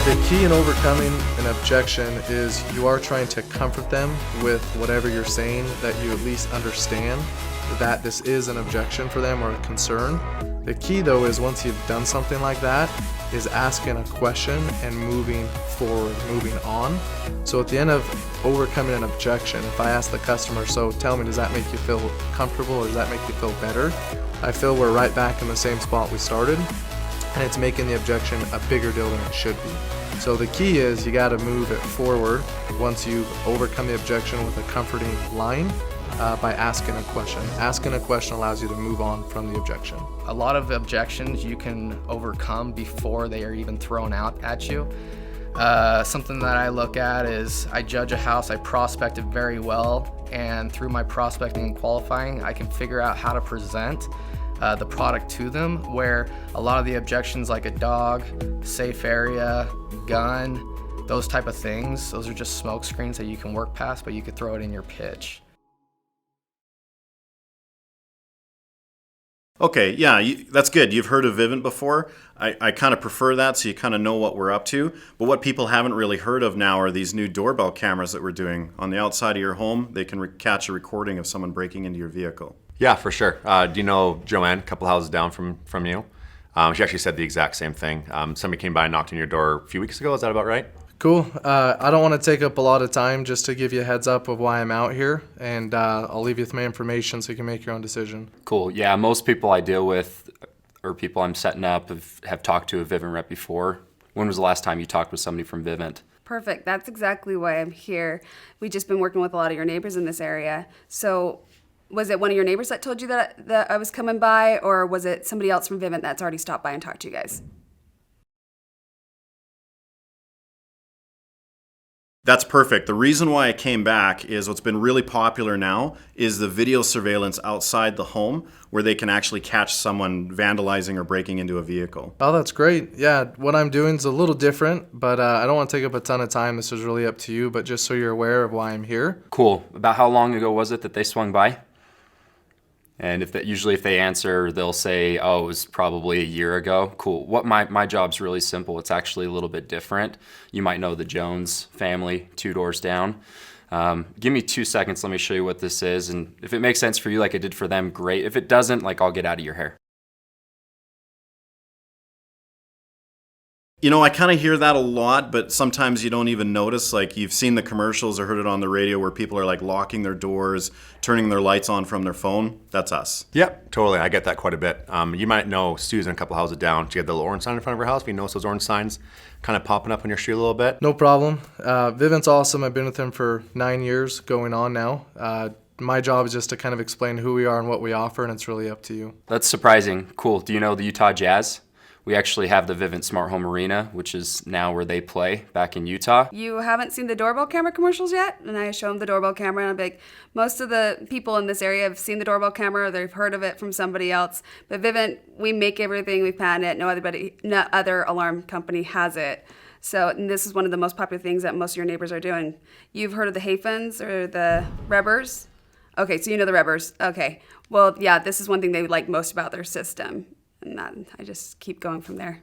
The key in overcoming an objection is you are trying to comfort them with whatever you're saying, that you at least understand that this is an objection for them or a concern. The key though is once you've done something like that, is asking a question and moving forward, moving on. So at the end of overcoming an objection, if I ask the customer, so tell me, does that make you feel comfortable or does that make you feel better? I feel we're right back in the same spot we started, and it's making the objection a bigger deal than it should be. So the key is you got to move it forward once you've overcome the objection with a comforting line by asking a question. Asking a question allows you to move on from the objection. A lot of objections you can overcome before they are even thrown out at you. Something that I look at is I judge a house, I prospect it very well, and through my prospecting and qualifying, I can figure out how to present the product to them, where a lot of the objections like a dog, safe area, gun, those type of things, those are just smoke screens that you can work past, but you could throw it in your pitch. Okay, yeah, that's good. You've heard of Vivint before. I kind of prefer that, so you kind of know what we're up to. But what people haven't really heard of now are these new doorbell cameras that we're doing. On the outside of your home, they can catch a recording of someone breaking into your vehicle. Yeah, for sure. Do you know Joanne, a couple houses down from you? She actually said the exact same thing. Somebody came by and knocked on your door a few weeks ago. Is that about right? Cool. I don't want to take up a lot of time, just to give you a heads up of why I'm out here, and I'll leave you with my information so you can make your own decision. Cool. Yeah, most people I deal with or people I'm setting up have talked to a Vivint rep before. When was the last time you talked with somebody from Vivint? Perfect. That's exactly why I'm here. We've just been working with a lot of your neighbors in this area. So was it one of your neighbors that told you that I was coming by, or was it somebody else from Vivint that's already stopped by and talked to you guys? That's perfect. The reason why I came back is what's been really popular now is the video surveillance outside the home, where they can actually catch someone vandalizing or breaking into a vehicle. Oh, that's great. Yeah, what I'm doing is a little different, but I don't want to take up a ton of time. This is really up to you, but just so you're aware of why I'm here. Cool. About how long ago was it that they swung by? And usually if they answer, they'll say, oh, it was probably a year ago. Cool. What my job's really simple. It's actually a little bit different. You might know the Jones family, 2 doors down. Give me 2 seconds. Let me show you what this is. And if it makes sense for you like it did for them, great. If it doesn't, I'll get out of your hair. You know, I kind of hear that a lot, but sometimes you don't even notice. You've seen the commercials or heard it on the radio where people are locking their doors, turning their lights on from their phone. That's us. Yep, totally. I get that quite a bit. You might know Susan a couple houses down. She had the little orange sign in front of her house. If you notice those orange signs kind of popping up on your street a little bit. No problem. Vivint's awesome. I've been with him for 9 years going on now. My job is just to kind of explain who we are and what we offer, and it's really up to you. That's surprising. Cool. Do you know the Utah Jazz? We actually have the Vivint Smart Home Arena, which is now where they play back in Utah. You haven't seen the doorbell camera commercials yet? And I show them the doorbell camera, and I'm like, most of the people in this area have seen the doorbell camera, or they've heard of it from somebody else. But Vivint, we make everything, we patent it, no other alarm company has it. So and this is one of the most popular things that most of your neighbors are doing. You've heard of the Hafens or the Rebbers? Okay, so you know the Rebbers. Okay. Well, yeah, this is one thing they like most about their system. And that, I just keep going from there.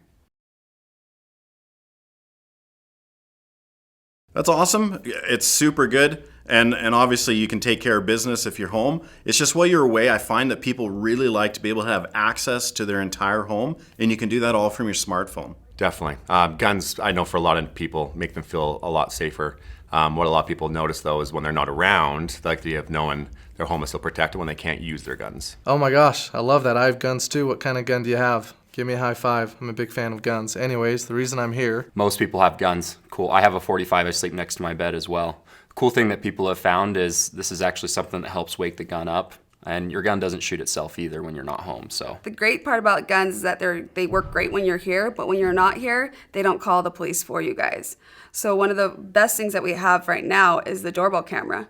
That's awesome. It's super good. And obviously you can take care of business if you're home. It's just while you're away, I find that people really like to be able to have access to their entire home, and you can do that all from your smartphone. Definitely. Guns, I know for a lot of people, make them feel a lot safer. What a lot of people notice, though, is when they're not around, the idea of knowing their home is still protected when they can't use their guns. Oh my gosh, I love that. I have guns too. What kind of gun do you have? Give me a high five. I'm a big fan of guns. Anyways, the reason I'm here. Most people have guns. Cool. I have a 45. I sleep next to my bed as well. Cool thing that people have found is this is actually something that helps wake the gun up. And your gun doesn't shoot itself either when you're not home. So the great part about guns is that they work great when you're here, but when you're not here, they don't call the police for you guys. So one of the best things that we have right now is the doorbell camera.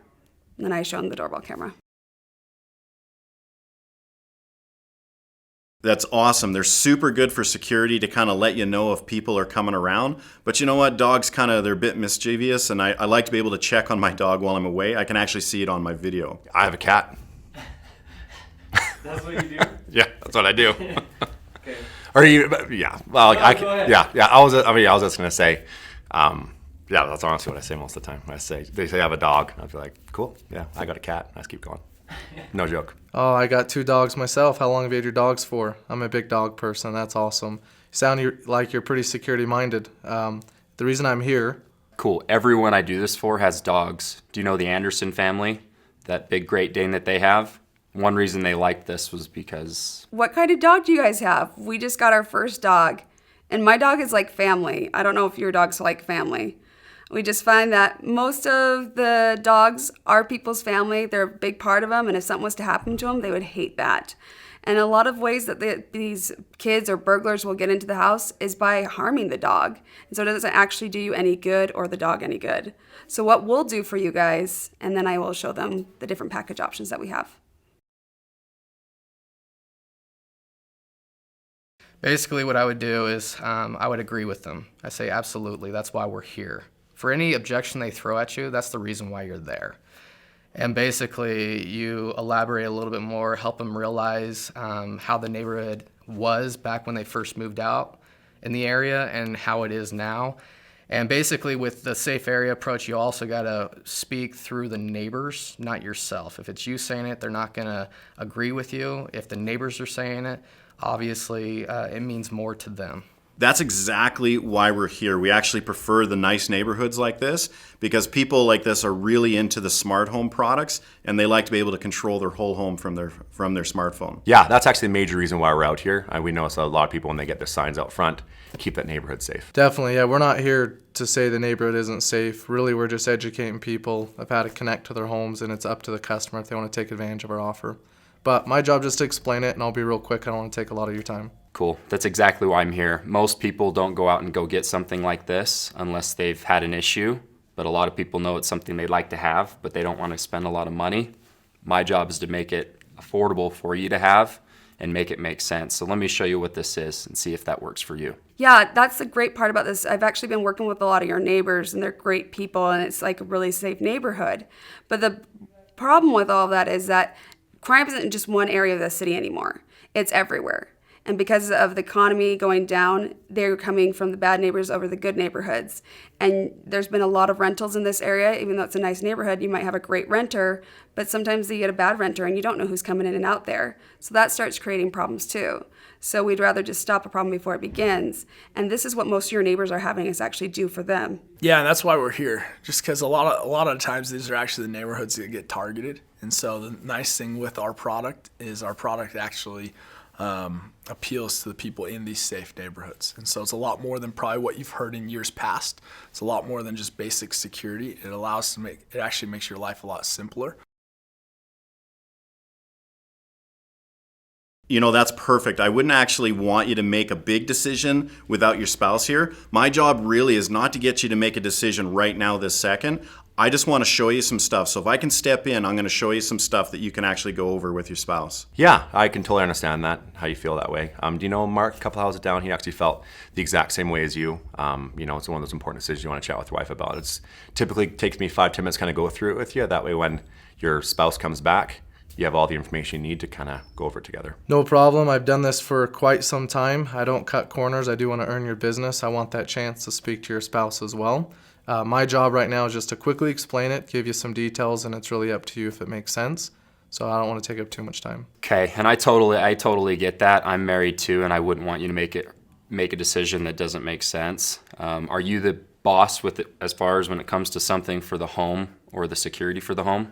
And then I show them the doorbell camera. That's awesome. They're super good for security to kind of let you know if people are coming around. But you know what? Dogs they're a bit mischievous, and I like to be able to check on my dog while I'm away. I can actually see it on my video. I have a cat. That's what you do? Yeah, that's what I do. Okay. Or you, yeah. Well, I was just gonna say, yeah, that's honestly what I say most of the time. They say I have a dog, and I'd be like, cool, yeah, I got a cat. Let's keep going. No joke. Oh, I got 2 dogs myself. How long have you had your dogs for? I'm a big dog person. That's awesome. You sound like you're pretty security minded. The reason I'm here. Cool. Everyone I do this for has dogs. Do you know the Anderson family? That big Great Dane that they have? One reason they liked this was because... What kind of dog do you guys have? We just got our first dog, and my dog is like family. I don't know if your dog's like family. We just find that most of the dogs are people's family. They're a big part of them, and if something was to happen to them, they would hate that. And a lot of ways that these kids or burglars will get into the house is by harming the dog. And so it doesn't actually do you any good or the dog any good. So what we'll do for you guys, and then I will show them the different package options that we have. Basically, what I would do is I would agree with them. I say, absolutely, that's why we're here. For any objection they throw at you, that's the reason why you're there. And basically, you elaborate a little bit more, help them realize how the neighborhood was back when they first moved out in the area and how it is now. And basically, with the safe area approach, you also got to speak through the neighbors, not yourself. If it's you saying it, they're not going to agree with you. If the neighbors are saying it, obviously, it means more to them. That's exactly why we're here. We actually prefer the nice neighborhoods like this because people like this are really into the smart home products and they like to be able to control their whole home from their smartphone. Yeah, that's actually a major reason why we're out here. We notice a lot of people when they get their signs out front, keep that neighborhood safe. Definitely, yeah. We're not here to say the neighborhood isn't safe. Really, we're just educating people of how to connect to their homes, and it's up to the customer if they want to take advantage of our offer. But my job is to explain it, and I'll be real quick. I don't want to take a lot of your time. Cool. That's exactly why I'm here. Most people don't go out and go get something like this unless they've had an issue, but a lot of people know it's something they'd like to have, but they don't want to spend a lot of money. My job is to make it affordable for you to have and make it make sense. So let me show you what this is and see if that works for you. Yeah, that's the great part about this. I've actually been working with a lot of your neighbors, and they're great people, and it's like a really safe neighborhood. But the problem with all of that is that crime isn't in just one area of the city anymore. It's everywhere. And because of the economy going down, they're coming from the bad neighbors over the good neighborhoods. And there's been a lot of rentals in this area. Even though it's a nice neighborhood, you might have a great renter, but sometimes you get a bad renter and you don't know who's coming in and out there. So that starts creating problems too. So we'd rather just stop a problem before it begins. And this is what most of your neighbors are having us actually do for them. Yeah, and that's why we're here. Just because a lot of times these are actually the neighborhoods that get targeted. And so the nice thing with our product is our product actually appeals to the people in these safe neighborhoods. And so it's a lot more than probably what you've heard in years past. It's a lot more than just basic security. It actually makes your life a lot simpler. You know, that's perfect. I wouldn't actually want you to make a big decision without your spouse here. My job really is not to get you to make a decision right now this second. I just want to show you some stuff. So if I can step in, I'm going to show you some stuff that you can actually go over with your spouse. Yeah, I can totally understand that, how you feel that way. Do you know Mark, a couple houses down, he actually felt the exact same way as you. You know, it's one of those important decisions you want to chat with your wife about. It's typically takes me 5-10 minutes to kind of go through it with you. That way when your spouse comes back, you have all the information you need to kind of go over it together. No problem. I've done this for quite some time. I don't cut corners. I do want to earn your business. I want that chance to speak to your spouse as well. My job right now is just to quickly explain it, give you some details, and it's really up to you if it makes sense. So I don't want to take up too much time. Okay, and I totally get that. I'm married too, and I wouldn't want you to make a decision that doesn't make sense. Are you the boss with it as far as when it comes to something for the home or the security for the home?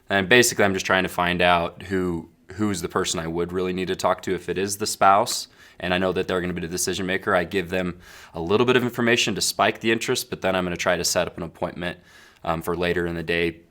And basically, I'm just trying to find out who's the person I would really need to talk to. If it is the spouse, and I know that they're going to be the decision maker, I give them a little bit of information to spike the interest, but then I'm going to try to set up an appointment for later in the day,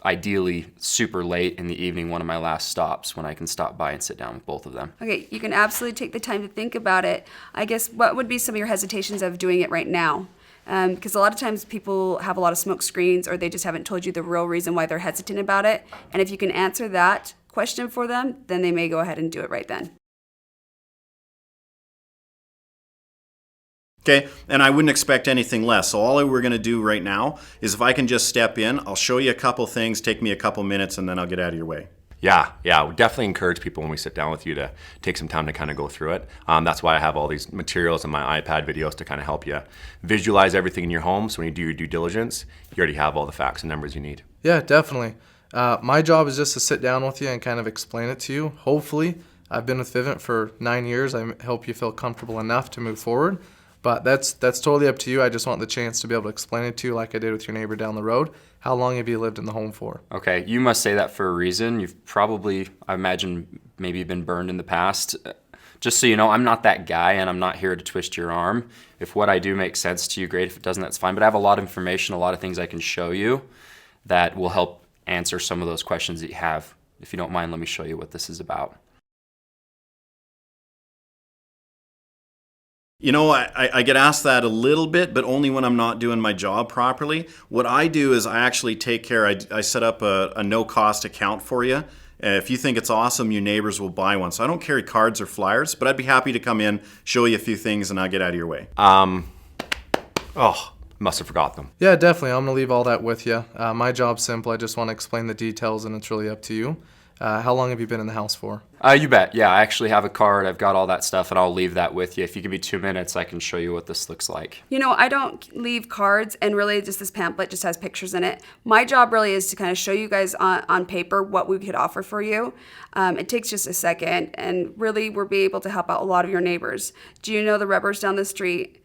ideally super late in the evening, one of my last stops when I can stop by and sit down with both of them. Okay, you can absolutely take the time to think about it. I guess what would be some of your hesitations of doing it right now? Because a lot of times people have a lot of smoke screens, or they just haven't told you the real reason why they're hesitant about it. And if you can answer that question for them, then they may go ahead and do it right then. Okay, and I wouldn't expect anything less. So all we're going to do right now is if I can just step in, I'll show you a couple things, take me a couple minutes, and then I'll get out of your way. Yeah, we definitely encourage people when we sit down with you to take some time to kind of go through it. That's why I have all these materials in my iPad videos to kind of help you visualize everything in your home. So when you do your due diligence, you already have all the facts and numbers you need. Yeah, definitely. My job is just to sit down with you and kind of explain it to you. Hopefully, I've been with Vivint for 9 years. I hope you feel comfortable enough to move forward. But that's totally up to you. I just want the chance to be able to explain it to you like I did with your neighbor down the road. How long have you lived in the home for? Okay, you must say that for a reason. You've probably, I imagine, maybe been burned in the past. Just so you know, I'm not that guy, and I'm not here to twist your arm. If what I do makes sense to you, great. If it doesn't, that's fine. But I have a lot of information, a lot of things I can show you that will help answer some of those questions that you have. If you don't mind, let me show you what this is about. You know, I get asked that a little bit, but only when I'm not doing my job properly. What I do is I actually take care, I set up a no-cost account for you. If you think it's awesome, your neighbors will buy one. So I don't carry cards or flyers, but I'd be happy to come in, show you a few things, and I'll get out of your way. Must have forgot them. Yeah, definitely. I'm going to leave all that with you. My job's simple. I just want to explain the details, and it's really up to you. How long have you been in the house for? You bet. Yeah, I actually have a card. I've got all that stuff, and I'll leave that with you. If you give me 2 minutes, I can show you what this looks like. You know, I don't leave cards, and really just this pamphlet just has pictures in it. My job really is to kind of show you guys on paper what we could offer for you. It takes just a second, and really we'll be able to help out a lot of your neighbors. Do you know the rubbers down the street?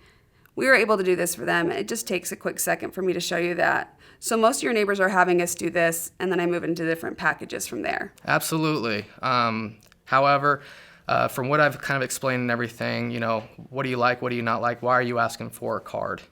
We were able to do this for them. It just takes a quick second for me to show you that. So most of your neighbors are having us do this, and then I move into different packages from there. Absolutely. However, from what I've kind of explained and everything, you know, what do you like, what do you not like, why are you asking for a card?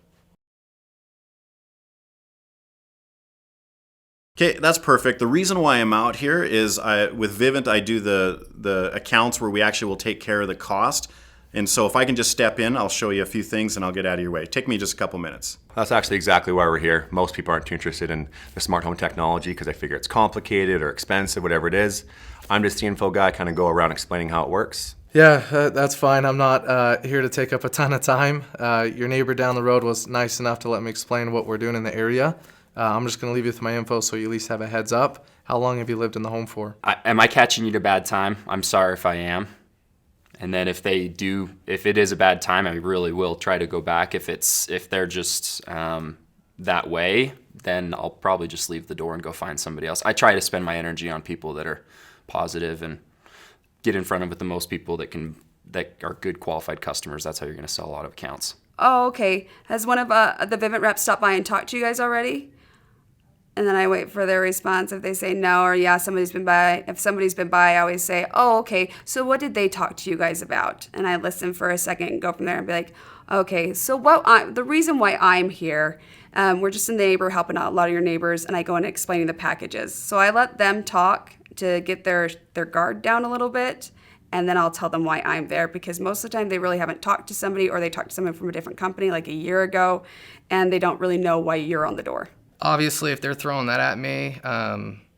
Okay, that's perfect. The reason why I'm out here is with Vivint, I do the accounts where we actually will take care of the cost. And so if I can just step in, I'll show you a few things and I'll get out of your way. Take me just a couple minutes. That's actually exactly why we're here. Most people aren't too interested in the smart home technology because they figure it's complicated or expensive, whatever it is. I'm just the info guy, kind of go around explaining how it works. Yeah, that's fine. I'm not here to take up a ton of time. Your neighbor down the road was nice enough to let me explain what we're doing in the area. I'm just going to leave you with my info so you at least have a heads up. How long have you lived in the home for? Am I catching you at a bad time? I'm sorry if I am. And then if it is a bad time, I really will try to go back. If they're just that way, then I'll probably just leave the door and go find somebody else. I try to spend my energy on people that are positive and get in front of the most people that are good qualified customers. That's how you're going to sell a lot of accounts. Oh, okay. Has one of the Vivint reps stopped by and talked to you guys already? And then I wait for their response. If they say no or yeah, somebody's been by. If somebody's been by, I always say, oh, okay. So what did they talk to you guys about? And I listen for a second and go from there and be like, okay. So the reason why I'm here, we're just in the neighbor helping out a lot of your neighbors, and I go in explaining the packages. So I let them talk to get their guard down a little bit, and then I'll tell them why I'm there, because most of the time they really haven't talked to somebody, or they talked to someone from a different company like a year ago, and they don't really know why you're on the door. Obviously, if they're throwing that at me,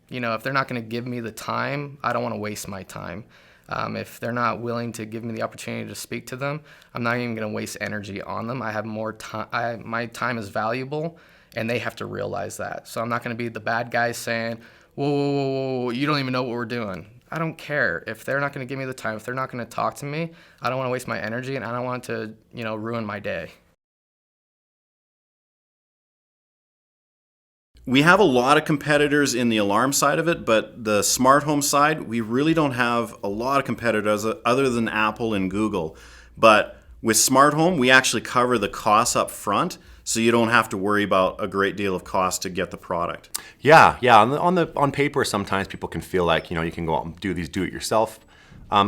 you know, if they're not going to give me the time, I don't want to waste my time. If they're not willing to give me the opportunity to speak to them, I'm not even going to waste energy on them. I have more time. My time is valuable, and they have to realize that. So I'm not going to be the bad guy saying, whoa, you don't even know what we're doing. I don't care. If they're not going to give me the time, if they're not going to talk to me, I don't want to waste my energy, and I don't want to, you know, ruin my day. We have a lot of competitors in the alarm side of it, but the smart home side, we really don't have a lot of competitors other than Apple and Google. But with smart home, we actually cover the costs up front, so you don't have to worry about a great deal of cost to get the product. Yeah. On paper, sometimes people can feel like, you know, you can go out and do these do-it-yourself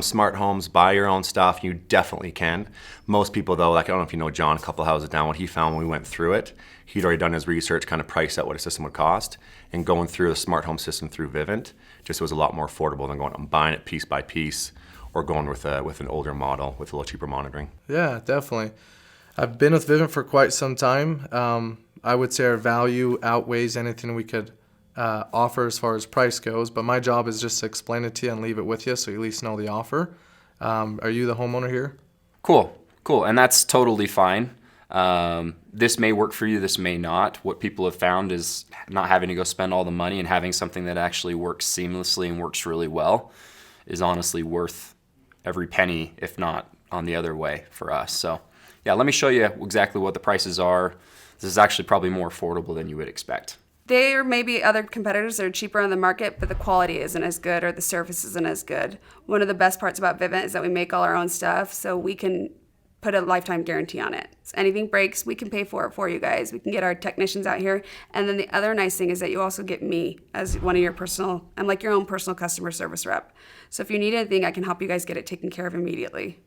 smart homes, buy your own stuff. You definitely can. Most people, though, like I don't know if you know John, a couple of houses down, what he found when we went through it, he'd already done his research, kind of priced out what a system would cost, and going through the smart home system through Vivint just was a lot more affordable than going out and buying it piece by piece, or going with an older model with a little cheaper monitoring. Yeah, definitely. I've been with Vivint for quite some time. I would say our value outweighs anything we could offer as far as price goes, but my job is just to explain it to you and leave it with you so you at least know the offer. Are you the homeowner here? Cool. And that's totally fine. This may work for you, this may not. What people have found is not having to go spend all the money and having something that actually works seamlessly and works really well is honestly worth every penny, if not on the other way for us. So yeah, let me show you exactly what the prices are. This is actually probably more affordable than you would expect. There may be other competitors that are cheaper on the market, but the quality isn't as good or the service isn't as good. One of the best parts about Vivint is that we make all our own stuff, so we can put a lifetime guarantee on it. So anything breaks, we can pay for it for you guys. We can get our technicians out here. And then the other nice thing is that you also get me as one of your personal, I'm like your own personal customer service rep. So if you need anything, I can help you guys get it taken care of immediately.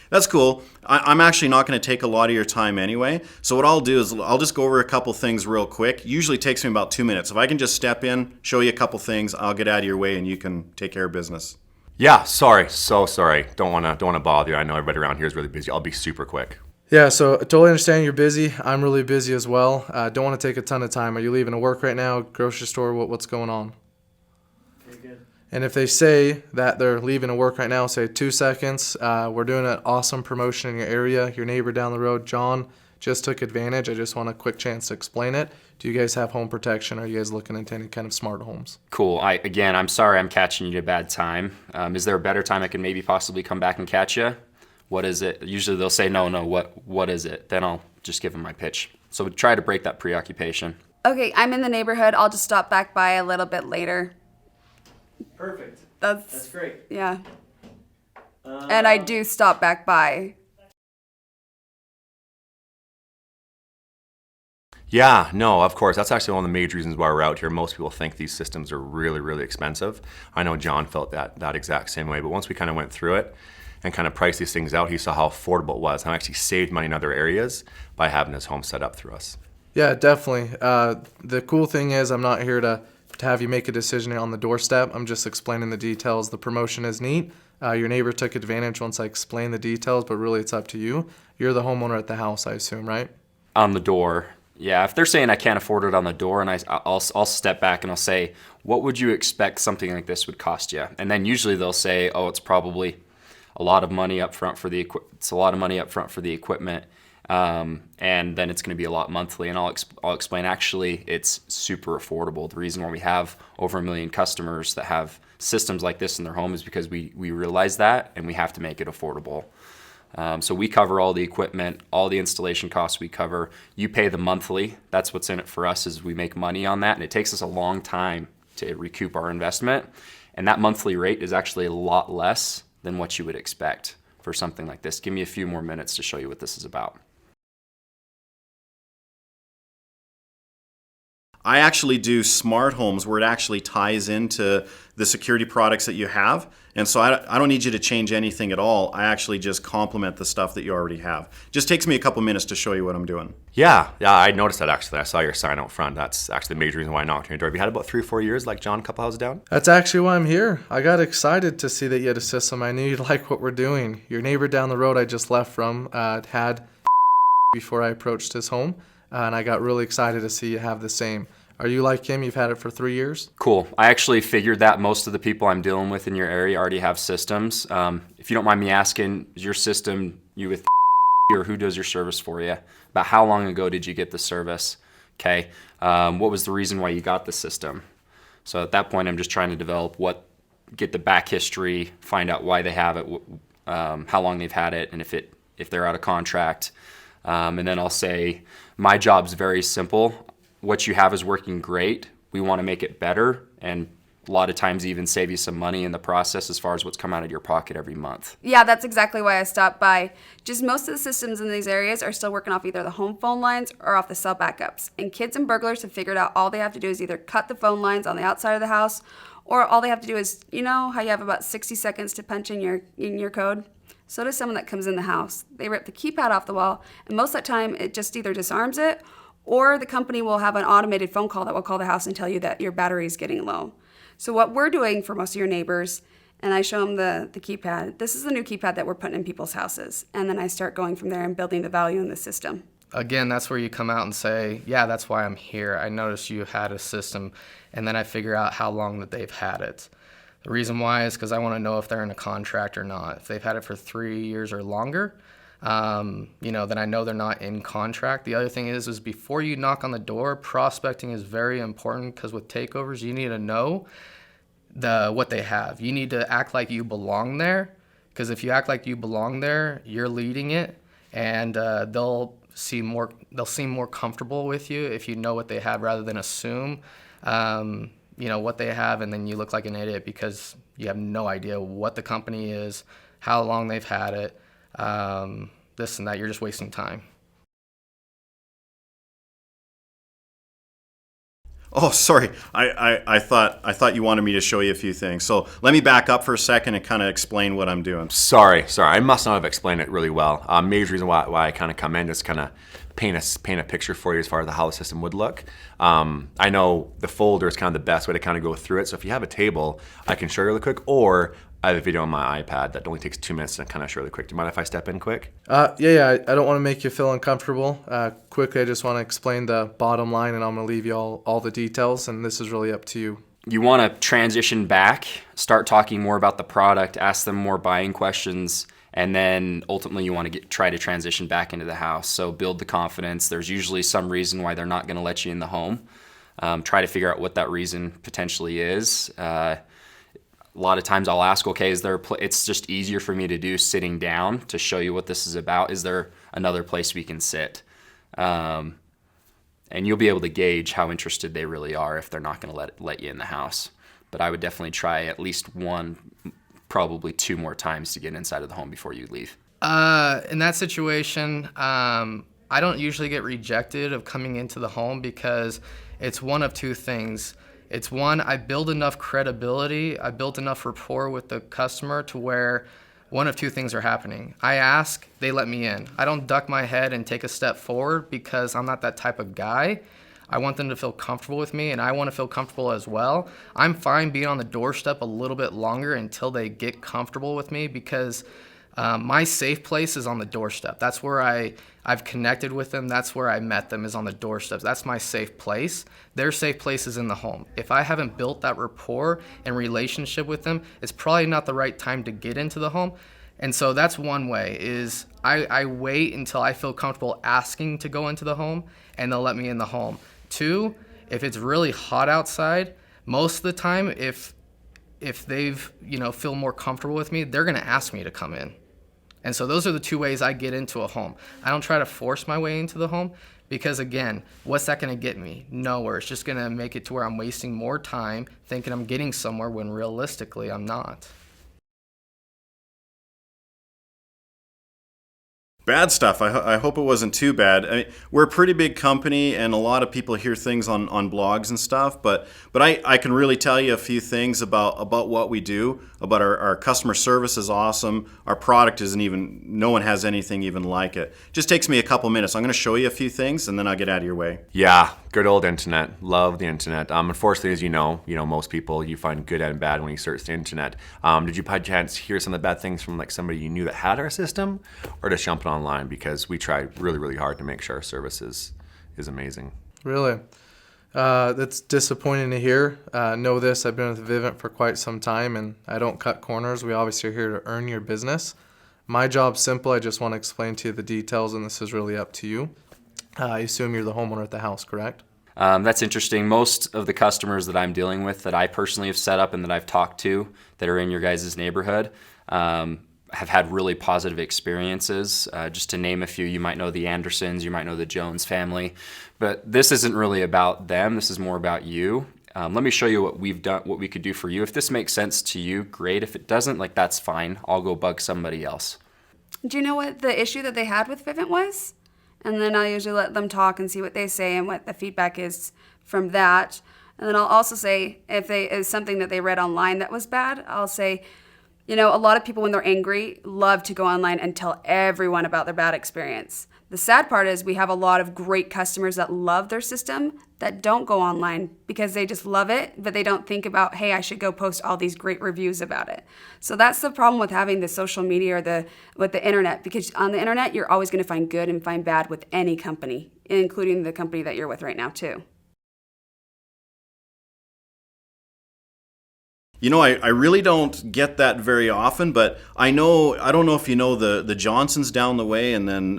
That's cool. I'm actually not going to take a lot of your time anyway. So what I'll do is I'll just go over a couple things real quick. Usually takes me about 2 minutes. If I can just step in, show you a couple things, I'll get out of your way and you can take care of business. Yeah, sorry, so sorry. Don't wanna bother you. I know everybody around here is really busy. I'll be super quick. Yeah, so I totally understand you're busy. I'm really busy as well. Don't want to take a ton of time. Are you leaving to work right now? Grocery store? What's going on? And if they say that they're leaving to work right now, say 2 seconds. We're doing an awesome promotion in your area. Your neighbor down the road, John, just took advantage. I just want a quick chance to explain it. Do you guys have home protection? Are you guys looking into any kind of smart homes? Cool. I'm sorry I'm catching you at a bad time. Is there a better time I can maybe possibly come back and catch you? What is it? Usually they'll say, no, what is it? Then I'll just give them my pitch. So try to break that preoccupation. Okay, I'm in the neighborhood. I'll just stop back by a little bit later. Perfect. That's great. Yeah. And I do stop back by. Yeah, no, of course. That's actually one of the major reasons why we're out here. Most people think these systems are really, really expensive. I know John felt that exact same way, but once we kind of went through it and kind of priced these things out, he saw how affordable it was and actually saved money in other areas by having his home set up through us. Yeah, definitely. The cool thing is I'm not here to have you make a decision on the doorstep. I'm just explaining the details. The promotion is neat. Your neighbor took advantage once I explained the details, but really it's up to you. You're the homeowner at the house, I assume, right? On the door. Yeah, if they're saying I can't afford it on the door, and I'll step back and I'll say, what would you expect something like this would cost you? And then usually they'll say, oh, it's probably a lot of money up front for the equipment. And then it's going to be a lot monthly, and I'll explain. Actually, it's super affordable. The reason why we have over 1 million customers that have systems like this in their home is because we realize that, and we have to make it affordable. So we cover all the equipment, all the installation costs we cover. You pay the monthly. That's what's in it for us, is we make money on that, and it takes us a long time to recoup our investment. And that monthly rate is actually a lot less than what you would expect for something like this. Give me a few more minutes to show you what this is about. I actually do smart homes where it actually ties into the security products that you have. And so I don't need you to change anything at all. I actually just complement the stuff that you already have. Just takes me a couple minutes to show you what I'm doing. Yeah, I noticed that actually. I saw your sign out front. That's actually the major reason why I knocked on your door. Have you had about 3 or 4 years, like John, a couple houses down? That's actually why I'm here. I got excited to see that you had a system. I knew you'd like what we're doing. Your neighbor down the road I just left from had before I approached his home. And I got really excited to see you have the same. Are you like him? You've had it for 3 years? Cool. I actually figured that most of the people I'm dealing with in your area already have systems. If you don't mind me asking, is your system you with or who does your service for you? About how long ago did you get the service? Okay. What was the reason why you got the system? So at that point, I'm just trying to get the back history, find out why they have it, how long they've had it, and if they're out of contract. And then I'll say, my job's very simple. What you have is working great. We want to make it better, and a lot of times even save you some money in the process as far as what's come out of your pocket every month. Yeah, that's exactly why I stopped by. Just most of the systems in these areas are still working off either the home phone lines or off the cell backups. And kids and burglars have figured out all they have to do is either cut the phone lines on the outside of the house, or all they have to do is, you know how you have about 60 seconds to punch in your code? So does someone that comes in the house. They rip the keypad off the wall, and most of the time it just either disarms it, or the company will have an automated phone call that will call the house and tell you that your battery is getting low. So what we're doing for most of your neighbors, and I show them the keypad, this is the new keypad that we're putting in people's houses. And then I start going from there and building the value in the system. Again, that's where you come out and say, yeah, that's why I'm here. I noticed you had a system, and then I figure out how long that they've had it. The reason why is because I want to know if they're in a contract or not. If they've had it for 3 years or longer, then I know they're not in contract. The other thing is before you knock on the door, prospecting is very important, because with takeovers, you need to know what they have. You need to act like you belong there, because if you act like you belong there, you're leading it, and they'll seem more comfortable with you if you know what they have rather than assume what they have, and then you look like an idiot because you have no idea what the company is, how long they've had it, this and that. You're just wasting time. Oh, sorry. I thought you wanted me to show you a few things. So let me back up for a second and kind of explain what I'm doing. Sorry. I must not have explained it really well. Major reason why I kind of come in is kind of paint a picture for you as far as how the system would look. I know the folder is kind of the best way to kind of go through it. So if you have a table, I can show you really quick, or I have a video on my iPad that only takes 2 minutes to kind of show really quick. Do you mind if I step in quick? Yeah. I don't want to make you feel uncomfortable. Quickly, I just want to explain the bottom line, and I'm going to leave you all the details, and this is really up to you. You want to transition back, start talking more about the product, ask them more buying questions, and then ultimately you want to try to transition back into the house. So build the confidence. There's usually some reason why they're not going to let you in the home. Try to figure out what that reason potentially is. A lot of times I'll ask, okay, is there it's just easier for me to do sitting down to show you what this is about. Is there another place we can sit? And you'll be able to gauge how interested they really are if they're not going to let you in the house. But I would definitely try at least one, probably 2 more times to get inside of the home before you leave. In that situation, I don't usually get rejected of coming into the home, because it's one of 2 things. It's one, I build enough credibility, I built enough rapport with the customer to where one of 2 things are happening. I ask, they let me in. I don't duck my head and take a step forward, because I'm not that type of guy. I want them to feel comfortable with me, and I want to feel comfortable as well. I'm fine being on the doorstep a little bit longer until they get comfortable with me, because my safe place is on the doorstep. That's where I've connected with them. That's where I met them, is on the doorstep. That's my safe place. Their safe place is in the home. If I haven't built that rapport and relationship with them, it's probably not the right time to get into the home. And so that's one way, is I wait until I feel comfortable asking to go into the home, and they'll let me in the home. 2, if it's really hot outside, most of the time, if they've feel more comfortable with me, they're going to ask me to come in. And so those are the 2 ways I get into a home. I don't try to force my way into the home, because again, what's that going to get me? Nowhere. It's just going to make it to where I'm wasting more time thinking I'm getting somewhere when realistically I'm not. Bad stuff. I hope it wasn't too bad. I mean, we're a pretty big company, and a lot of people hear things on blogs and stuff, but I can really tell you a few things about what we do, about our customer service is awesome. Our product no one has anything even like it. Just takes me a couple minutes. I'm going to show you a few things, and then I'll get out of your way. Yeah, good old internet. Love the internet. Unfortunately, as you know, most people, you find good and bad when you search the internet. Did you by chance hear some of the bad things from like somebody you knew that had our system, or just jumping online? Because we try really, really hard to make sure our service is amazing. Really? That's disappointing to hear. Know this, I've been with Vivint for quite some time, and I don't cut corners. We obviously are here to earn your business. My job's simple. I just want to explain to you the details, and this is really up to you. I assume you're the homeowner at the house, correct? That's interesting. Most of the customers that I'm dealing with, that I personally have set up and that I've talked to, that are in your guys' neighborhood, have had really positive experiences. Just to name a few, you might know the Andersons, you might know the Jones family, but this isn't really about them. This is more about you. Let me show you what we've done, what we could do for you. If this makes sense to you, great. If it doesn't, that's fine. I'll go bug somebody else. Do you know what the issue that they had with Vivint was? And then I'll usually let them talk and see what they say and what the feedback is from that. And then I'll also say, if is something that they read online that was bad, I'll say, a lot of people when they're angry love to go online and tell everyone about their bad experience. The sad part is we have a lot of great customers that love their system that don't go online because they just love it, but they don't think about, hey, I should go post all these great reviews about it. So that's the problem with having the social media or with the internet, because on the internet, you're always going to find good and find bad with any company, including the company that you're with right now too. You know, I really don't get that very often, but I don't know if you know the Johnsons down the way, and then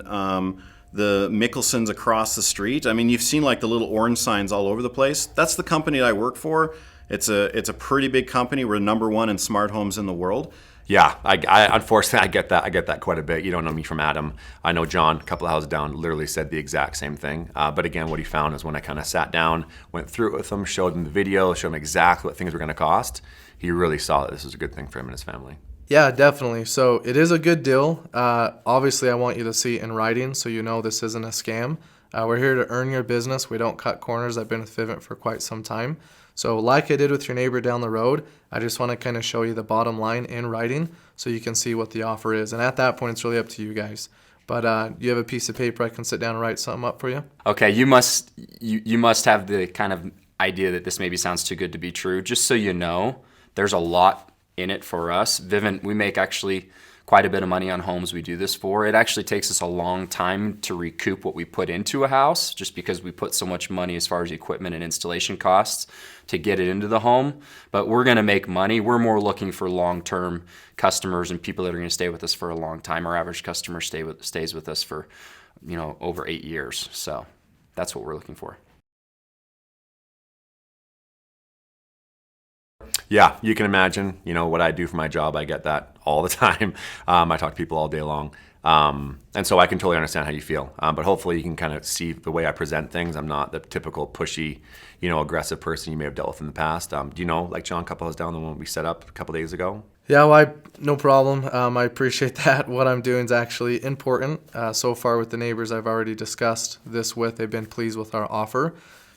the Mickelsons across the street. I mean, you've seen like the little orange signs all over the place. That's the company that I work for. It's a pretty big company. We're #1 in smart homes in the world. Yeah, I unfortunately I get that quite a bit. You don't know me from Adam. I know John, a couple of houses down, literally said the exact same thing. But again, what he found is when I kind of sat down, went through it with him, showed him the video, showed him exactly what things were going to cost, he really saw that this was a good thing for him and his family. Yeah, definitely. So it is a good deal. Obviously, I want you to see it in writing so you know this isn't a scam. We're here to earn your business. We don't cut corners. I've been with Vivint for quite some time. So like I did with your neighbor down the road, I just want to kind of show you the bottom line in writing so you can see what the offer is. And at that point, it's really up to you guys. But you have a piece of paper I can sit down and write something up for you? Okay, you must have the kind of idea that this maybe sounds too good to be true. Just so you know, there's a lot in it for us. Vivint, we make actually quite a bit of money on homes we do this for. It actually takes us a long time to recoup what we put into a house, just because we put so much money as far as equipment and installation costs to get it into the home. But we're going to make money. We're more looking for long-term customers and people that are going to stay with us for a long time. Our average customer stays with us for, over 8 years. So that's what we're looking for. Yeah, you can imagine, what I do for my job. I get that all the time. I talk to people all day long. And so I can totally understand how you feel. But hopefully you can kind of see the way I present things. I'm not the typical pushy, aggressive person you may have dealt with in the past. Do you know, like John, a couple hours down, the one we set up a couple days ago? Yeah, well, no problem. I appreciate that. What I'm doing is actually important. So far with the neighbors I've already discussed this with, they've been pleased with our offer.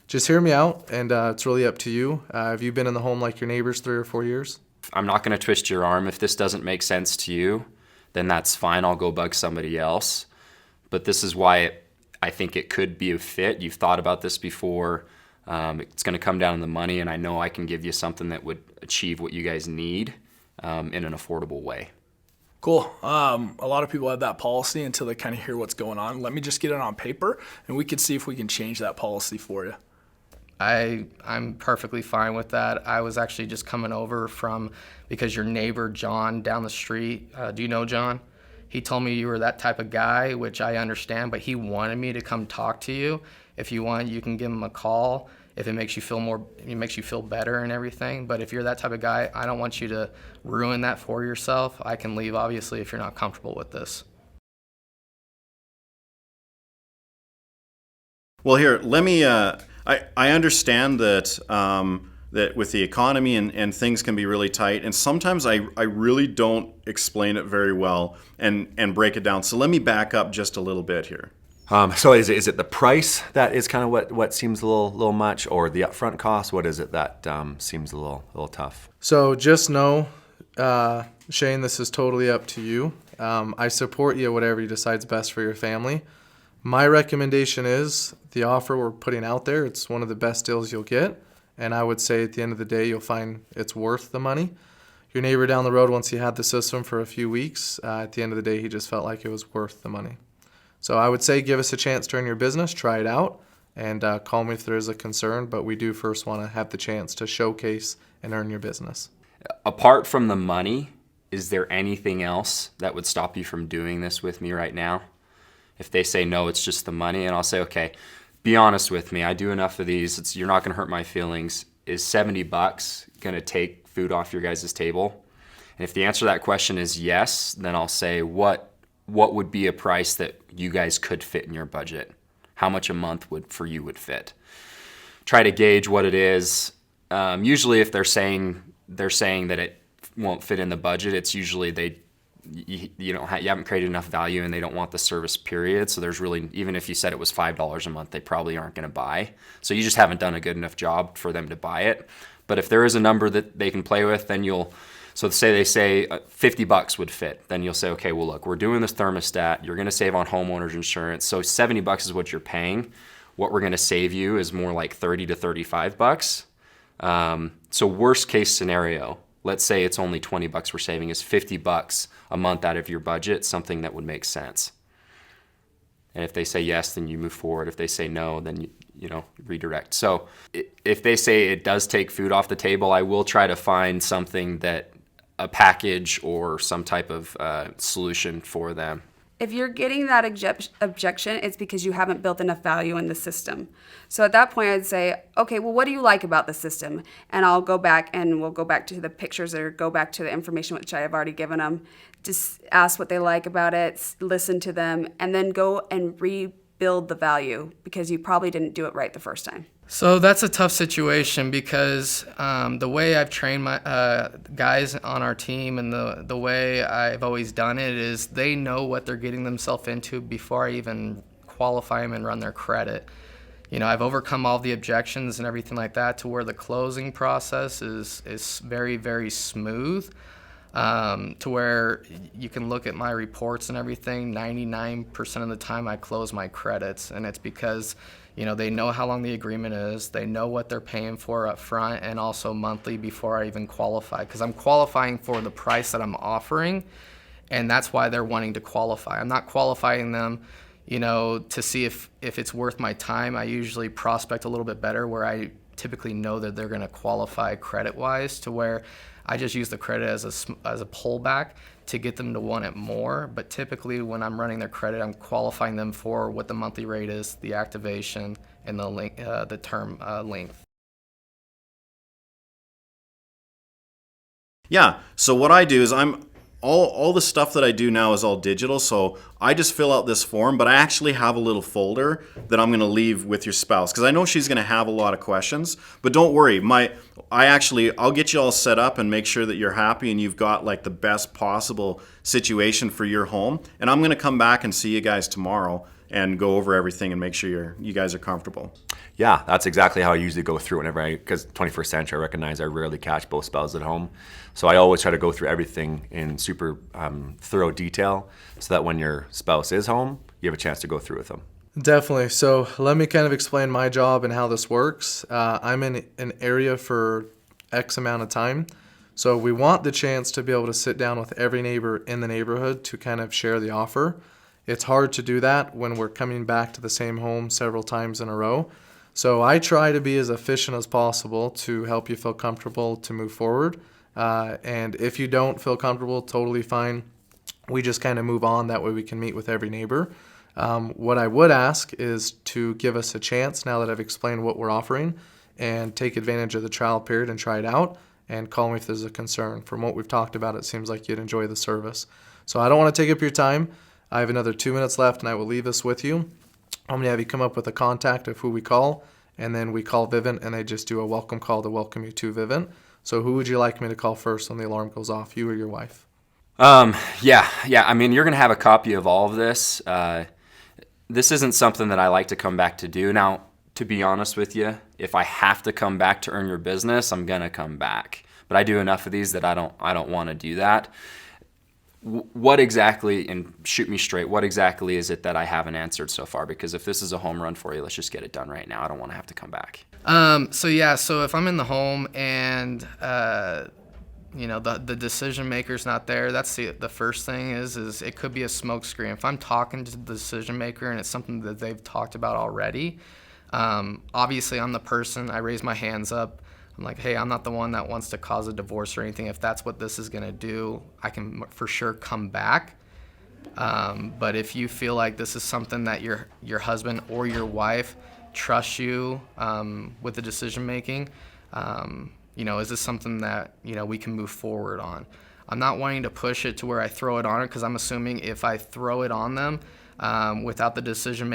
Just hear me out, and it's really up to you. Have you been in the home like your neighbors 3 or 4 years? I'm not going to twist your arm. If this doesn't make sense to you, then that's fine. I'll go bug somebody else. But this is why I think it could be a fit. You've thought about this before. It's going to come down to the money, and I know I can give you something that would achieve what you guys need in an affordable way. Cool. A lot of people have that policy until they kind of hear what's going on. Let me just get it on paper, and we can see if we can change that policy for you. I'm perfectly fine with that. I was actually just coming over because your neighbor John down the street, do you know John? He told me you were that type of guy, which I understand, but he wanted me to come talk to you. If you want, you can give him a call if it makes you feel better and everything. But if you're that type of guy, I don't want you to ruin that for yourself. I can leave, obviously, if you're not comfortable with this. Well, here, let me. I understand that that with the economy and things can be really tight, and sometimes I really don't explain it very well and break it down. So let me back up just a little bit here. So is it the price that is kind of what seems a little much, or the upfront cost? What is it that seems a little tough? So just know, Shane, this is totally up to you. I support you whatever you decide is best for your family. My recommendation is the offer we're putting out there. It's one of the best deals you'll get. And I would say at the end of the day, you'll find it's worth the money. Your neighbor down the road, once he had the system for a few weeks, at the end of the day, he just felt like it was worth the money. So I would say give us a chance to earn your business, try it out, and call me if there is a concern. But we do first want to have the chance to showcase and earn your business. Apart from the money, is there anything else that would stop you from doing this with me right now? If they say no, it's just the money, and I'll say, okay, be honest with me. I do enough of these. You're not going to hurt my feelings. Is $70 going to take food off your guys' table? And if the answer to that question is yes, then I'll say, what would be a price that you guys could fit in your budget? How much a month would fit? Try to gauge what it is. Usually, if they're saying that it won't fit in the budget, it's usually you haven't created enough value and they don't want the service, period. So there's really, even if you said it was $5 a month, they probably aren't going to buy. So you just haven't done a good enough job for them to buy it. But if there is a number that they can play with, then so say they say $50 would fit, then you'll say, okay, well, look, we're doing this thermostat. You're going to save on homeowners insurance. So $70 is what you're paying. What we're going to save you is more like $30 to $35. So worst case scenario, let's say it's only $20 we're saving, is $50 a month out of your budget, something that would make sense. And if they say yes, then you move forward. If they say no, then you know, redirect. So if they say it does take food off the table, I will try to find something that a package or some type of solution for them. If you're getting that objection, it's because you haven't built enough value in the system. So at that point, I'd say, okay, well, what do you like about the system? And I'll go back and we'll go back to the pictures or go back to the information which I have already given them. Just ask what they like about it, listen to them, and then go and rebuild the value because you probably didn't do it right the first time. So that's a tough situation because the way I've trained my guys on our team and the way I've always done it is they know what they're getting themselves into before I even qualify them and run their credit. You know, I've overcome all the objections and everything like that to where the closing process is very, very smooth. To where you can look at my reports and everything, 99% of the time I close my credits, and it's because, you know, they know how long the agreement is, they know what they're paying for up front and also monthly before I even qualify, because I'm qualifying for the price that I'm offering, and that's why they're wanting to qualify. I'm not qualifying them, you know, to see if it's worth my time. I usually prospect a little bit better where I typically know that they're going to qualify credit-wise, to where I just use the credit as a pullback to get them to want it more. But typically when I'm running their credit, I'm qualifying them for what the monthly rate is, the activation, and the term length. Yeah, so what I do is all the stuff that I do now is all digital, so I just fill out this form, but I actually have a little folder that I'm going to leave with your spouse because I know she's going to have a lot of questions. But don't worry, I'll get you all set up and make sure that you're happy and you've got like the best possible situation for your home. And I'm going to come back and see you guys tomorrow and go over everything and make sure you guys are comfortable. Yeah, that's exactly how I usually go through whenever because 21st century, I recognize I rarely catch both spouses at home. So I always try to go through everything in super thorough detail so that when your spouse is home, you have a chance to go through with them. Definitely. So let me kind of explain my job and how this works. I'm in an area for X amount of time. So we want the chance to be able to sit down with every neighbor in the neighborhood to kind of share the offer. It's hard to do that when we're coming back to the same home several times in a row. So I try to be as efficient as possible to help you feel comfortable to move forward. And if you don't feel comfortable, totally fine. We just kind of move on. That way we can meet with every neighbor. What I would ask is to give us a chance now that I've explained what we're offering and take advantage of the trial period and try it out and call me if there's a concern. From what we've talked about, it seems like you'd enjoy the service. So I don't want to take up your time. I have another 2 minutes left and I will leave this with you. I'm going to have you come up with a contact of who we call, and then we call Vivint and they just do a welcome call to welcome you to Vivint. So who would you like me to call first when the alarm goes off, you or your wife? Yeah. I mean, you're going to have a copy of all of this. This isn't something that I like to come back to do. Now, to be honest with you, if I have to come back to earn your business, I'm going to come back. But I do enough of these that I don't want to do that. What exactly, and shoot me straight, what exactly is it that I haven't answered so far? Because if this is a home run for you, let's just get it done right now. I don't want to have to come back. So if I'm in the home and you know the decision maker's not there, that's the first thing is it could be a smoke screen. If I'm talking to the decision maker and it's something that they've talked about already, obviously I'm the person, I raise my hands up. I'm like, hey, I'm not the one that wants to cause a divorce or anything. If that's what this is going to do, I can for sure come back. But if you feel like this is something that your husband or your wife trusts you with the decision making, you know, is this something that, you know, we can move forward on? I'm not wanting to push it to where I throw it on it because I'm assuming if I throw it on them without the decision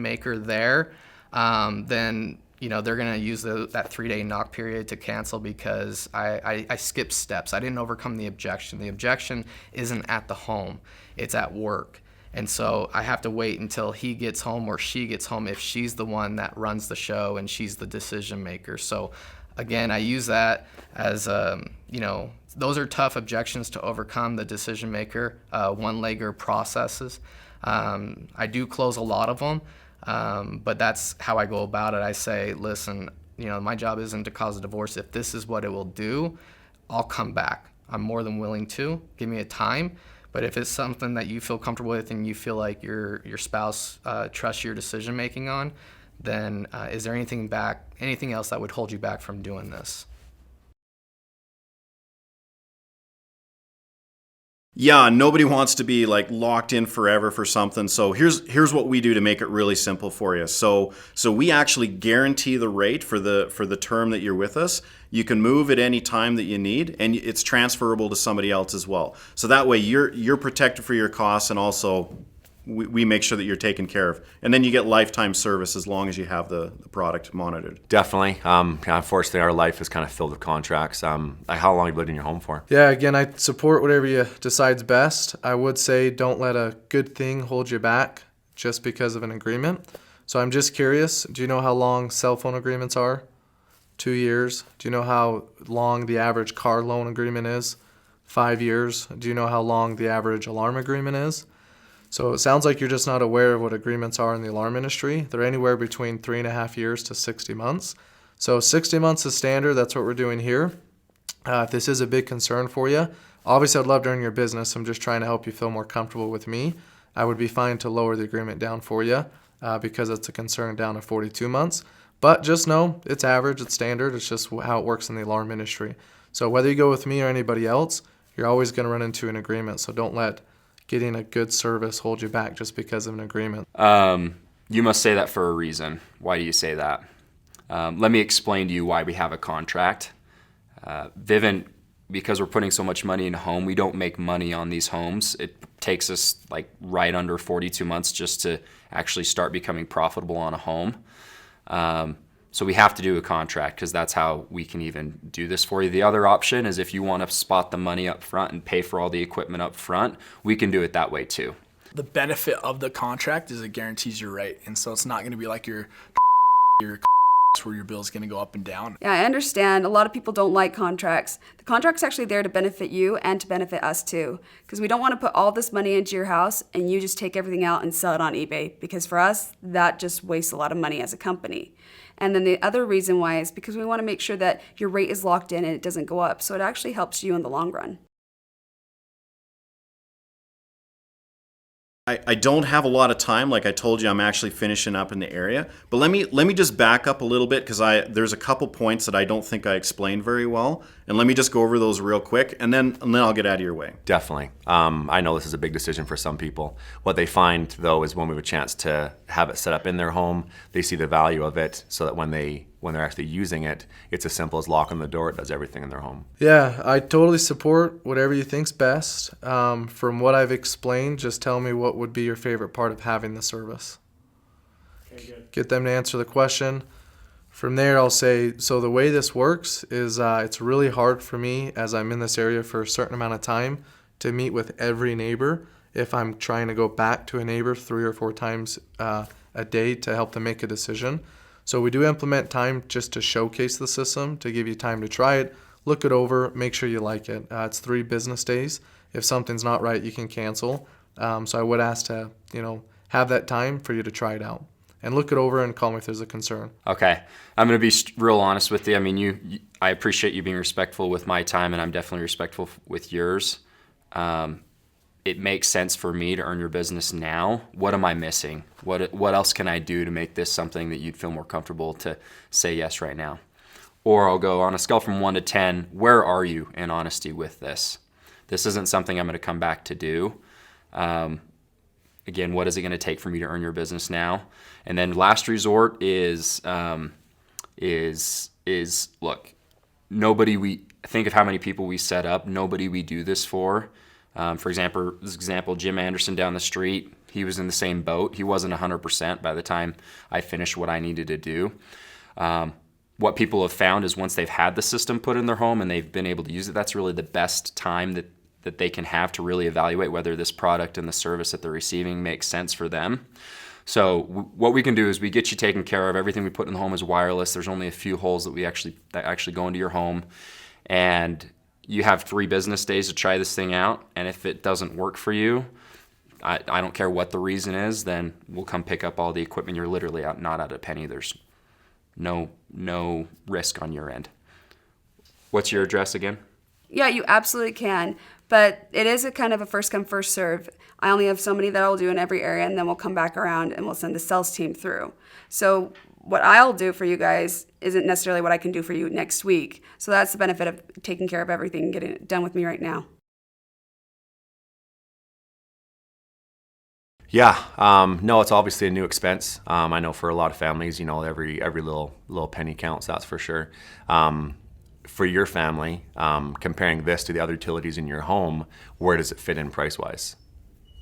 maker there, then you know, they're going to use that 3-day knock period to cancel because I skipped steps. I didn't overcome the objection. The objection isn't at the home. It's at work. And so I have to wait until he gets home or she gets home if she's the one that runs the show and she's the decision maker. So, again, I use that as, you know, those are tough objections to overcome, the decision maker, one-legger processes. I do close a lot of them. But that's how I go about it. I say, listen, you know, my job isn't to cause a divorce. If this is what it will do, I'll come back. I'm more than willing to. Give me a time. But if it's something that you feel comfortable with and you feel like your spouse trusts your decision making on, then is there anything else that would hold you back from doing this? Yeah, nobody wants to be like locked in forever for something. So here's what we do to make it really simple for you. So we actually guarantee the rate for the term that you're with us. You can move at any time that you need, and it's transferable to somebody else as well. So that way you're protected for your costs, and also we make sure that you're taken care of. And then you get lifetime service as long as you have the product monitored. Definitely. Unfortunately, our life is kind of filled with contracts. How long have you lived in your home for? Yeah, again, I support whatever you decide's best. I would say don't let a good thing hold you back just because of an agreement. So I'm just curious, do you know how long cell phone agreements are? 2 years. Do you know how long the average car loan agreement is? 5 years. Do you know how long the average alarm agreement is? So it sounds like you're just not aware of what agreements are in the alarm industry. They're anywhere between 3.5 years to 60 months. So 60 months is standard. That's what we're doing here. If this is a big concern for you, obviously I'd love to earn your business. I'm just trying to help you feel more comfortable with me. I would be fine to lower the agreement down for you because it's a concern down to 42 months. But just know it's average, it's standard. It's just how it works in the alarm industry. So whether you go with me or anybody else, you're always going to run into an agreement. So don't let getting a good service hold you back just because of an agreement. You must say that for a reason. Why do you say that? Let me explain to you why we have a contract. Vivint, because we're putting so much money in a home, we don't make money on these homes. It takes us like right under 42 months just to actually start becoming profitable on a home. So we have to do a contract because that's how we can even do this for you. The other option is if you want to spot the money up front and pay for all the equipment up front, we can do it that way too. The benefit of the contract is it guarantees your rate, and so it's not going to be like your where your bill's going to go up and down. Yeah, I understand. A lot of people don't like contracts. The contract's actually there to benefit you and to benefit us too, because we don't want to put all this money into your house and you just take everything out and sell it on eBay, because for us, that just wastes a lot of money as a company. And then the other reason why is because we want to make sure that your rate is locked in and it doesn't go up, so it actually helps you in the long run. I don't have a lot of time. Like I told you, I'm actually finishing up in the area. But let me just back up a little bit, because there's a couple points that I don't think I explained very well. And let me just go over those real quick, and then I'll get out of your way. Definitely. I know this is a big decision for some people. What they find, though, is when we have a chance to have it set up in their home, they see the value of it, so that when they're actually using it, it's as simple as locking the door. It does everything in their home. Yeah, I totally support whatever you think's best. From what I've explained, just tell me what would be your favorite part of having the service. Okay, good. Get them to answer the question. From there, I'll say, so the way this works is it's really hard for me, as I'm in this area for a certain amount of time, to meet with every neighbor if I'm trying to go back to a neighbor 3 or 4 times a day to help them make a decision. So we do implement time just to showcase the system, to give you time to try it, look it over, make sure you like it. It's 3 business days. If something's not right, you can cancel. So I would ask to, have that time for you to try it out and look it over and call me if there's a concern. Okay. I'm going to be real honest with you. I mean, I appreciate you being respectful with my time, and I'm definitely respectful with yours. It makes sense for me to earn your business now. What am I missing? What else can I do to make this something that you'd feel more comfortable to say yes right now? Or I'll go on a scale from 1 to 10, where are you in honesty with this? This isn't something I'm going to come back to do. Again, what is it going to take for me to earn your business now? And then last resort is look, think of how many people we set up. Nobody we do this for. For example, Jim Anderson down the street, he was in the same boat. He wasn't 100% by the time I finished what I needed to do. What people have found is once they've had the system put in their home and they've been able to use it, that's really the best time that they can have to really evaluate whether this product and the service that they're receiving makes sense for them. So what we can do is we get you taken care of. Everything we put in the home is wireless. There's only a few holes that actually go into your home, and you have 3 business days to try this thing out. And if it doesn't work for you, I don't care what the reason is, then we'll come pick up all the equipment. You're literally not out a penny. There's no risk on your end. What's your address again? Yeah, you absolutely can. But it is a kind of a first come, first serve. I only have so many that I'll do in every area, and then we'll come back around and we'll send the sales team through. So what I'll do for you guys isn't necessarily what I can do for you next week. So that's the benefit of taking care of everything and getting it done with me right now. Yeah, no, it's obviously a new expense. I know for a lot of families, you know, every little penny counts. That's for sure. For your family, comparing this to the other utilities in your home, where does it fit in price wise?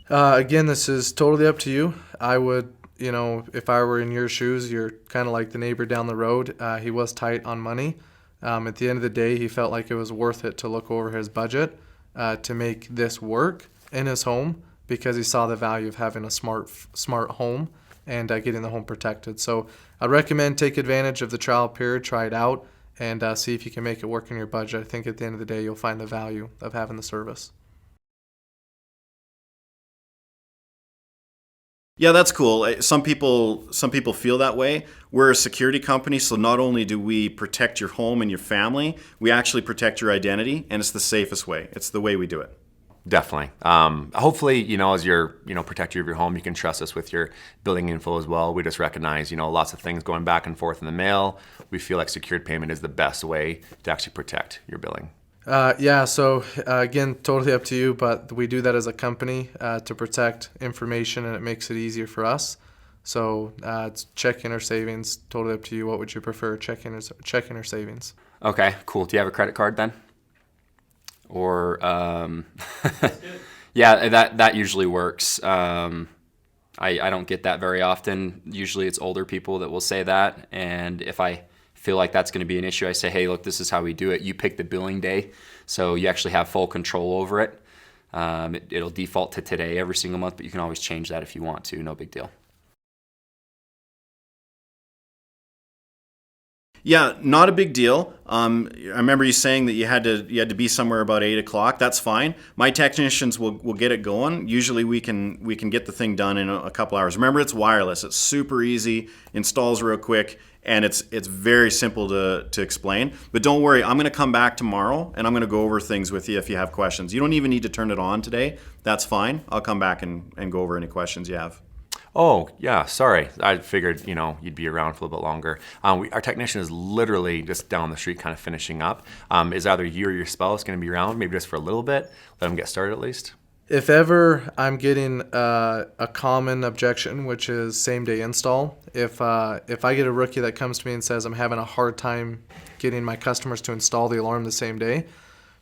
Again, this is totally up to you. I would, you know, if I were in your shoes, you're kind of like the neighbor down the road. He was tight on money. At the end of the day, he felt like it was worth it to look over his budget to make this work in his home, because he saw the value of having a smart home and getting the home protected. So I'd recommend take advantage of the trial period, try it out, and see if you can make it work in your budget. I think at the end of the day, you'll find the value of having the service. Yeah, that's cool. Some people feel that way. We're a security company, so not only do we protect your home and your family, we actually protect your identity, and it's the safest way. It's the way we do it. Definitely. Hopefully, you know, as you're, you know, protector of your home, you can trust us with your billing info as well. We just recognize, you know, lots of things going back and forth in the mail. We feel like secured payment is the best way to actually protect your billing. Yeah, so again, totally up to you, but we do that as a company to protect information, and it makes it easier for us. So it's check-in or savings, totally up to you. What would you prefer, check-in or savings? Okay, cool. Do you have a credit card then? Or yeah, that usually works. I don't get that very often. Usually it's older people that will say that, and if I feel like that's going to be an issue, I say, hey, look, this is how we do it. You pick the billing day, so you actually have full control over it. It'll default to today every single month, but you can always change that if you want to. No big deal. Yeah, not a big deal. I remember you saying that you had to be somewhere about 8 o'clock. That's fine. My technicians will get it going. Usually we can get the thing done in a couple hours. Remember, it's wireless. It's super easy, installs real quick, and it's very simple to explain. But don't worry, I'm going to come back tomorrow and I'm going to go over things with you if you have questions. You don't even need to turn it on today. That's fine. I'll come back and go over any questions you have. Oh, yeah, sorry. I figured, you know, you'd be around for a little bit longer. Our technician is literally just down the street kind of finishing up. Is either you or your spouse going to be around, maybe just for a little bit? Let them get started at least? If ever I'm getting a common objection, which is same-day install, if I get a rookie that comes to me and says I'm having a hard time getting my customers to install the alarm the same day,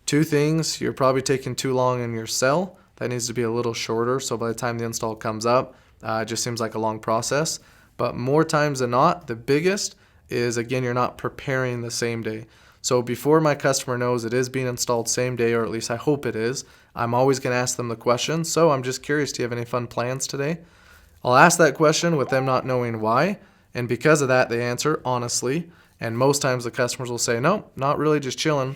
two things: you're probably taking too long in your cell. That needs to be a little shorter, so by the time the install comes up, it just seems like a long process. But more times than not, the biggest is, again, you're not preparing the same day. So before my customer knows it is being installed same day, or at least I hope it is, I'm always going to ask them the question, so I'm just curious, do you have any fun plans today? I'll ask that question with them not knowing why, and because of that, they answer honestly. And most times the customers will say, no, not really, just chilling.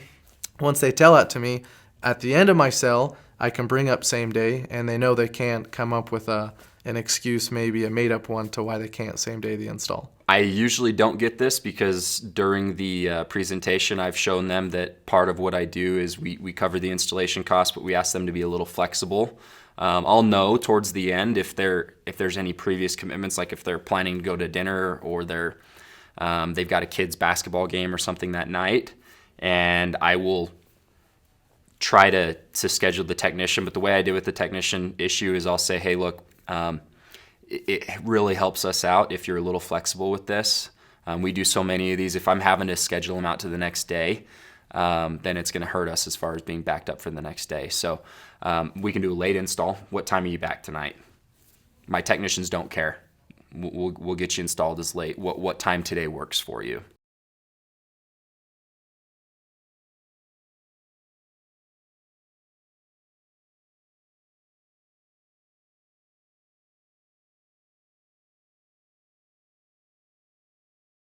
Once they tell that to me, at the end of my sell, I can bring up same day, and they know they can't come up with an excuse, maybe a made-up one, to why they can't same day the install. I usually don't get this because during the presentation I've shown them that part of what I do is we cover the installation cost, but we ask them to be a little flexible. I'll know towards the end if there's any previous commitments, like if they're planning to go to dinner or they've got a kid's basketball game or something that night, and I will try to schedule the technician. But the way I do with the technician issue is I'll say, hey, look, it really helps us out if you're a little flexible with this. We do so many of these. If I'm having to schedule them out to the next day, then it's going to hurt us as far as being backed up for the next day. So we can do a late install. What time are you back tonight? My technicians don't care. We'll get you installed as late. What time today works for you?